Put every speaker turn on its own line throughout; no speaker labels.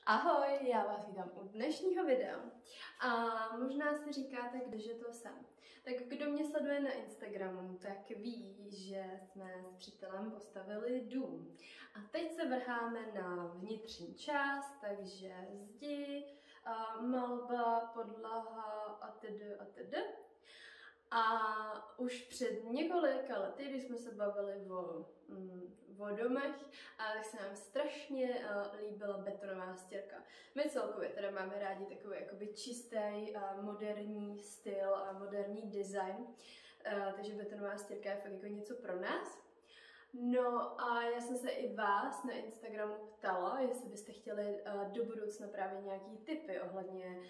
Ahoj, já vás vítám u dnešního videa. A možná si říkáte, kdeže to jsem. Tak kdo mě sleduje na Instagramu, tak ví, že jsme s přítelem postavili dům. A teď se vrháme na vnitřní část, takže zdi, malba, podlaha atd. A už před několika lety, když jsme se bavili o domech, tak se nám strašně líbila betonová stěrka. My celkově teda máme rádi takový jakoby čistý, moderní styl a moderní design, takže betonová stěrka je fakt jako něco pro nás. No a já jsem se i vás na Instagramu ptala, jestli byste chtěli do budoucna právě nějaký tipy ohledně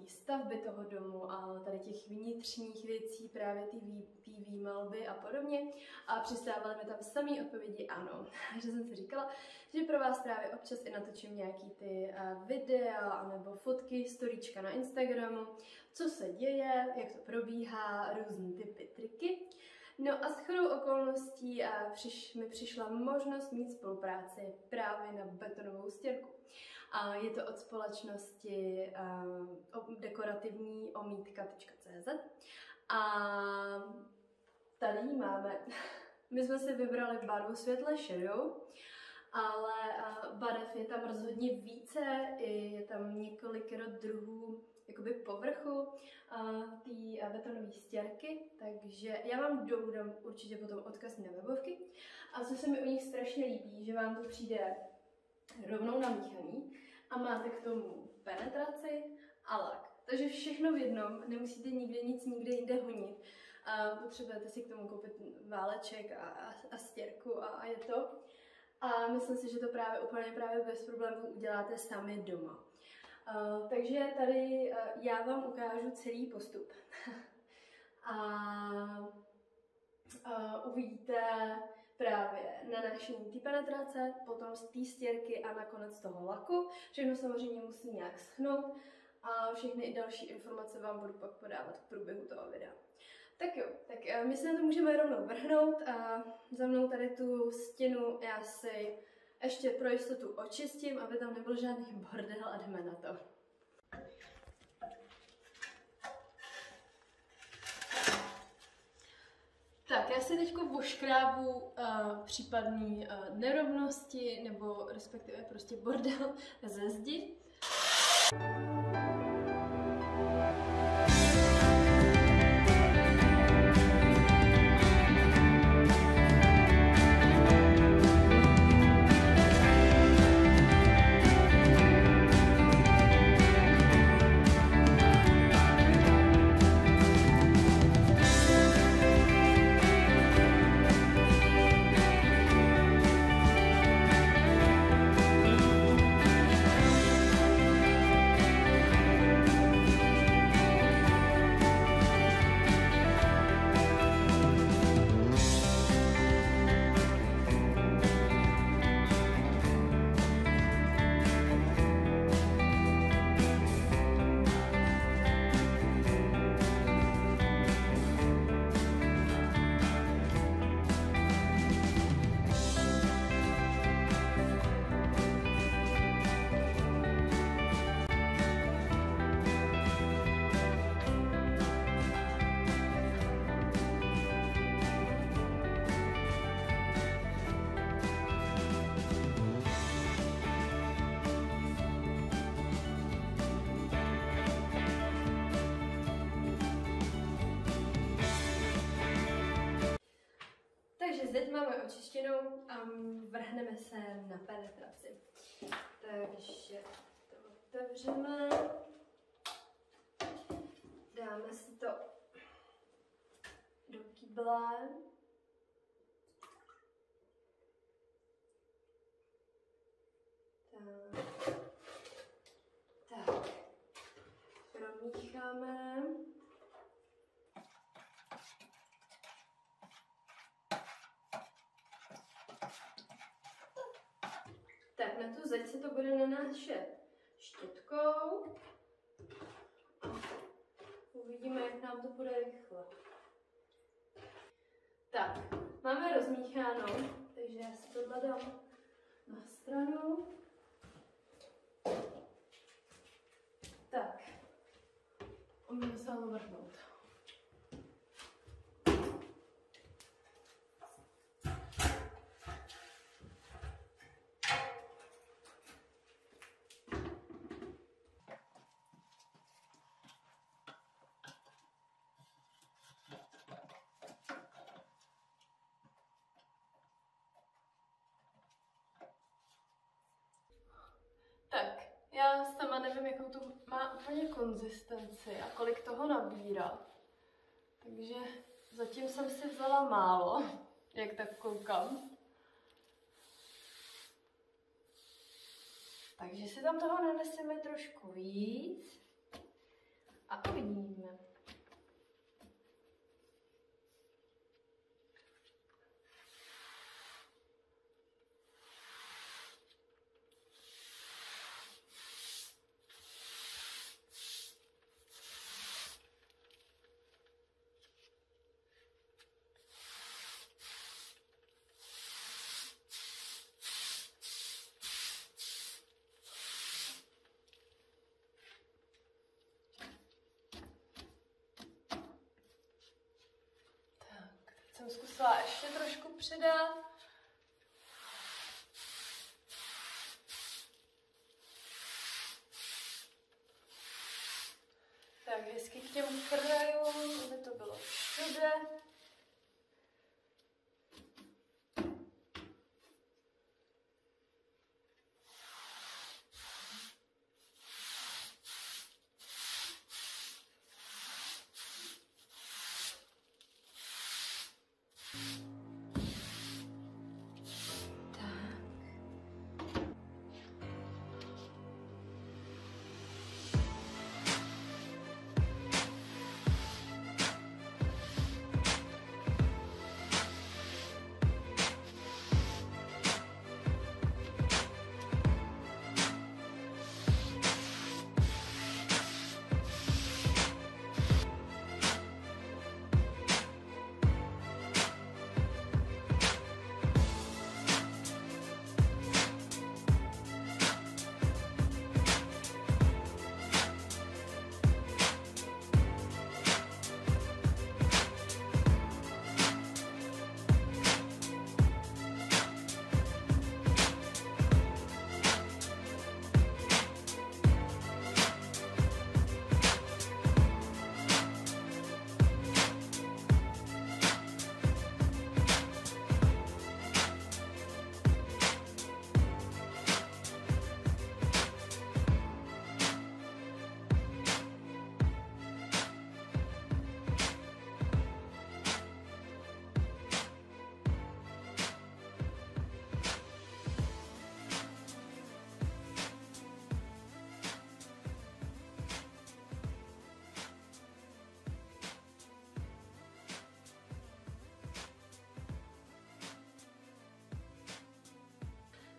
té stavby toho domu a tady těch vnitřních věcí, právě té výmalby a podobně. A přistávaly mi tam samý odpovědi ano. Takže jsem si říkala, že pro vás právě občas i natočím nějaký ty videa nebo fotky, storíčka na Instagramu, co se děje, jak to probíhá, různý typy, triky. No a shodou okolností mi přišla možnost mít spolupráci právě na betonovou stěrku. A je to od společnosti dekorativní omítka.cz a tady ji máme. My jsme si vybrali barvu světle šedou, ale barev je tam rozhodně více, je tam několikero druhů jakoby povrchu té betonové stěrky, takže já vám dám určitě potom odkaz na webovky. A co se mi u nich strašně líbí, že vám to přijde rovnou namíchaný a máte k tomu penetraci a lak. Takže všechno v jednom, nemusíte nikde jinde honit. Potřebujete si k tomu koupit váleček a stěrku a je to. A myslím si, že to úplně bez problémů uděláte sami doma. Takže tady já vám ukážu celý postup. Uvidíte právě nanášení té penetrace, potom z té stěrky a nakonec toho laku. Všechno samozřejmě musí nějak schnout a všechny další informace vám budu pak podávat v průběhu toho videa. Tak jo, tak my se na to můžeme rovnou vrhnout a za mnou tady tu stěnu já si ještě pro jistotu očistím, aby tam nebyl žádný bordel a jdeme na to. Tak, já si teď oškrábu případné nerovnosti nebo respektive prostě bordel ze zdi. Zeď máme očištěnou a vrhneme se na penetraci. Takže to otevřeme, dáme si to do kýble. Tak, promícháme. Tak na tu zeď se to bude nanášet štětkou. Uvidíme, jak nám to bude rychle. Tak, máme rozmícháno, takže já si tohle dám na stranu. sama nevím, jakou to má úplně konzistenci a kolik toho nabírá. Takže zatím jsem si vzala málo, jak tak koukám. Takže si tam toho naneseme trošku víc a uvidíme. Jsem zkusila ještě trošku přidat. Tak hezky k těm krajům, aby to bylo všude.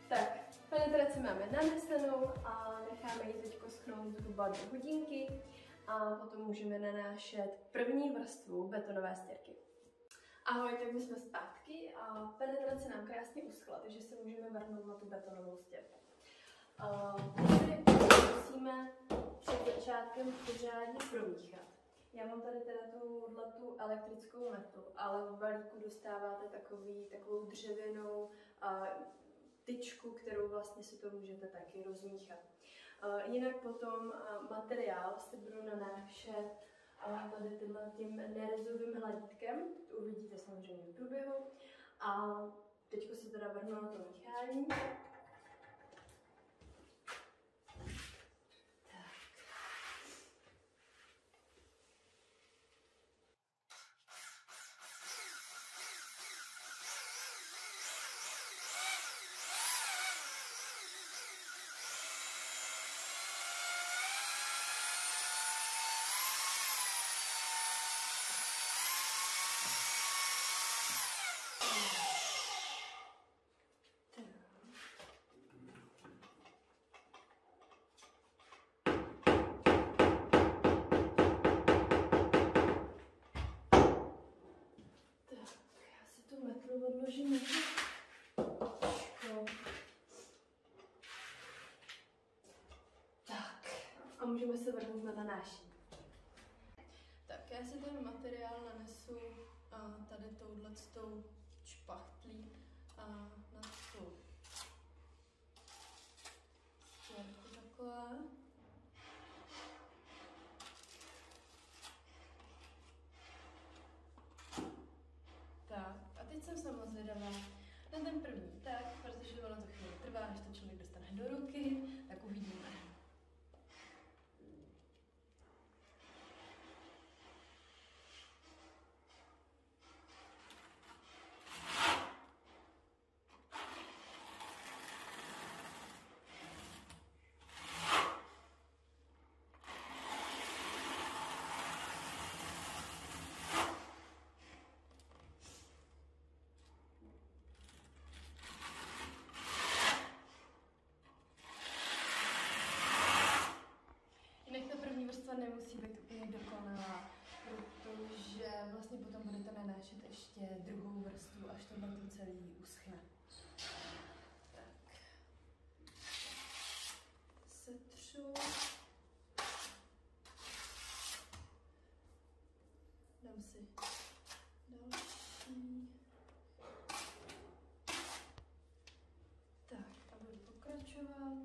Tak, penetraci máme nanesenou a necháme ji teď schnout zhruba 2 hodinky a potom můžeme nanášet první vrstvu betonové stěrky. Ahoj, tak my jsme zpátky a penetrace nám krásně uschla, takže se můžeme vrhnout na tu betonovou stěrku. Musíme před začátkem pořádně promíchat. Já mám tady teda tu elektrickou metlu, ale v balíku dostáváte takovou dřevěnou tyčku, kterou vlastně si to můžete taky rozmíchat. Jinak potom materiál si budu nanášet tady tím nerezovým hladítkem, to uvidíte samozřejmě v průběhu. A teďko se teda vrhnu na to míchání. Odložím tak a můžeme se vrhnout na nanášení. Tak já si ten materiál nanesu tady touhletou špachtlí na tu stěrku takhle. Teď jsem sama zvědavá na ten první tak, protože ono to chvíli trvá, než to člověk dostane do ruky, tak uvidíme. nemusí být úplně dokonalá, protože vlastně potom budete nanášet ještě druhou vrstvu, až tohle to celý uschne. Tak. Setřu. Dám si další. Tak a budu pokračovat.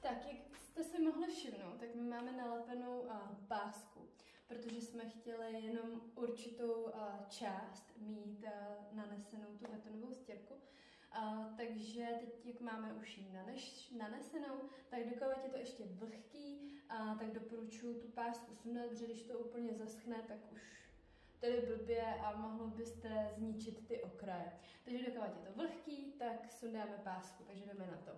Tak, jak jste si mohli všimnout, tak my máme nalepenou pásku, protože jsme chtěli jenom určitou část mít nanesenou tu betonovou stěrku. Takže teď, jak máme už ji nanesenou, tak dokud je to ještě vlhký, tak doporučuji tu pásku sundat, protože když to úplně zaschne, tak už tedy blbě a mohlo byste zničit ty okraje. Takže dokud je to vlhký, tak sundáme pásku, takže jdeme na to.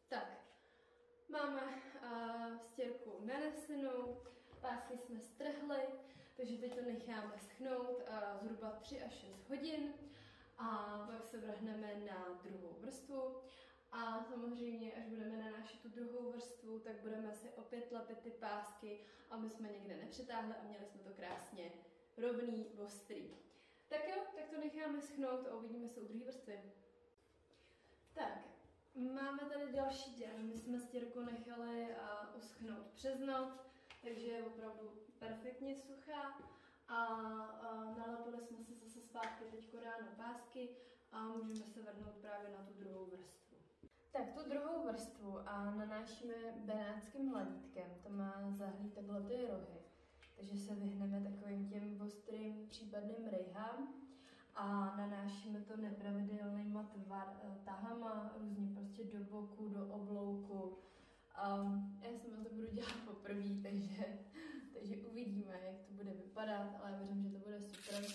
Tak, máme stěrku nanesenou, pásky jsme strhli, takže teď to necháme schnout zhruba 3 až 6 hodin a pak se vrhneme na druhou vrstvu. A samozřejmě, až budeme nanášet tu druhou vrstvu, tak budeme si opět lepit ty pásky, aby jsme někde nepřetáhli a měli jsme to krásně rovný, ostrý. Tak jo, tak to necháme schnout a uvidíme se u druhé vrstvy. Tak, máme tady další den. My jsme stěrku nechali uschnout přes noc, takže je opravdu perfektně suchá a nalepili jsme se zase zpátky teďko ráno pásky a můžeme se vrhnout právě na tu druhou vrstvu. Tak tu druhou vrstvu nanášíme benátským hladítkem, to má zahlít takhle ty rohy, takže se vyhneme takovým těm ostrým případným rejhám a nanášíme to nepravidelnýma tahama, různě prostě do boku, do oblouku. Já sama to budu dělat poprvé, takže uvidíme, jak to bude vypadat, ale věřím, že to bude super.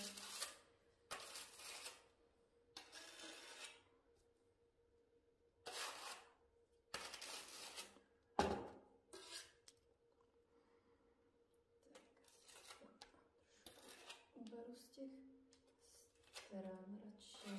Uberu z těch stran radši.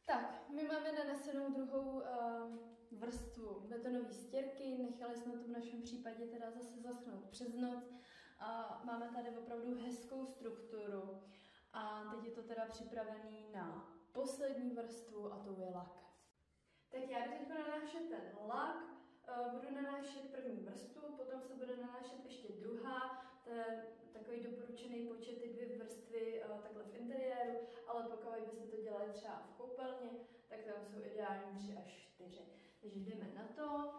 Tak, my máme nanesenou druhou vrstvu betonové stěrky, nechali jsme to v našem případě teda zase zaschnout přes noc. Máme tady opravdu hezkou strukturu a teď je to teda připravený na poslední vrstvu a to je lak. Tak já jdu teď nanášet ten lak, budu nanášet první vrstvu, potom se bude nanášet ještě druhá, to je takový doporučený počet, ty 2 vrstvy takhle v interiéru, ale pokud byste to dělali třeba v koupelně, tak tam jsou ideální 3 až 4. Takže jdeme na to.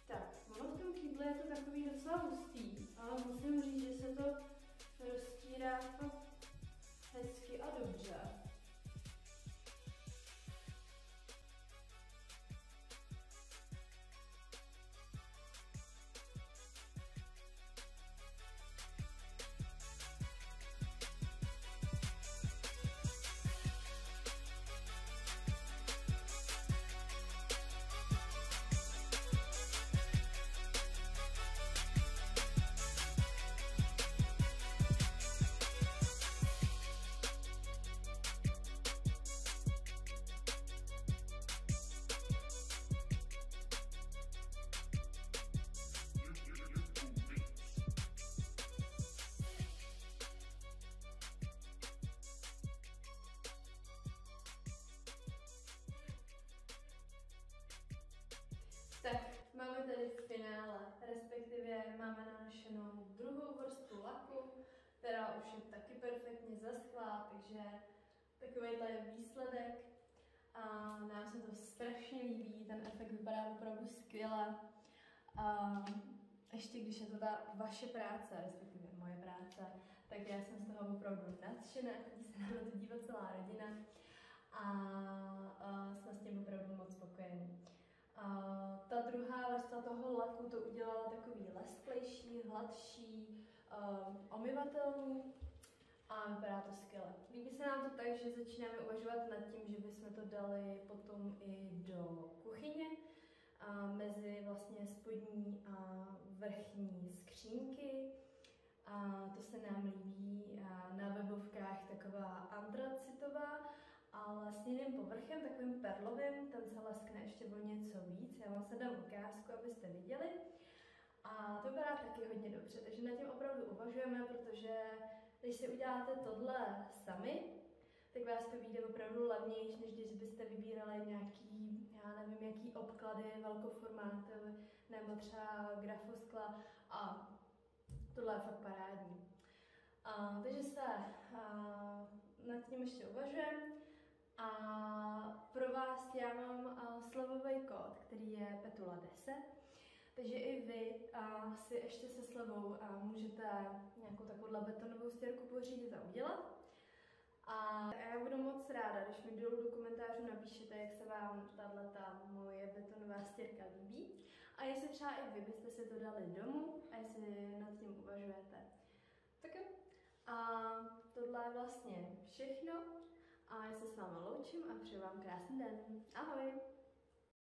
Tak, ono v tom kýble je to takový docela hustý, ale musím říct, že se to roztírá fakt hezky a dobře. Tak, máme tady finále, respektive máme nanašenou druhou vrstvu laku, která už je taky perfektně zaschlá, takže takovýhle je výsledek a nám se to strašně líbí, ten efekt vypadá opravdu skvěle. A ještě když je to ta vaše práce, respektive moje práce, tak já jsem z toho opravdu nadšená, chodí se nám na to dívat celá rodina a jsme s tím opravdu moc spokojení. Ta druhá vrstva toho laku to udělala takový lesklejší, hladší, omyvatelný a vypadá to skvěle. Líbí se nám to tak, že začínáme uvažovat nad tím, že bychom to dali potom i do kuchyně, mezi vlastně spodní a vrchní skřínky. A to se nám líbí na webovkách taková antracitová, ale s jiným povrchem, takovým perlovým, ten se leskne ještě o něco víc. Já vám se dám ukázku, abyste viděli. A to vypadá taky hodně dobře, takže nad tím opravdu uvažujeme, protože když si uděláte tohle sami, tak vás to vyjde opravdu levnější, než když byste vybírali nějaký, já nevím, jaký obklady, velkoformátové, nebo třeba grafoskla a tohle je fakt parádní. Takže se nad tím ještě uvažujeme. A pro vás já mám slevový kód, který je Petula 10. Takže i vy si ještě se slevou můžete nějakou takovou betonovou stěrku pořídit a udělat. A já budu moc ráda, když mi dolů do komentářů napíšete, jak se vám tato moje betonová stěrka líbí. A jestli třeba i vy byste si to dali domů a jestli nad tím uvažujete. Tak jo. A tohle je vlastně všechno. A já se s vámi loučím a přeju vám krásný den. Ahoj!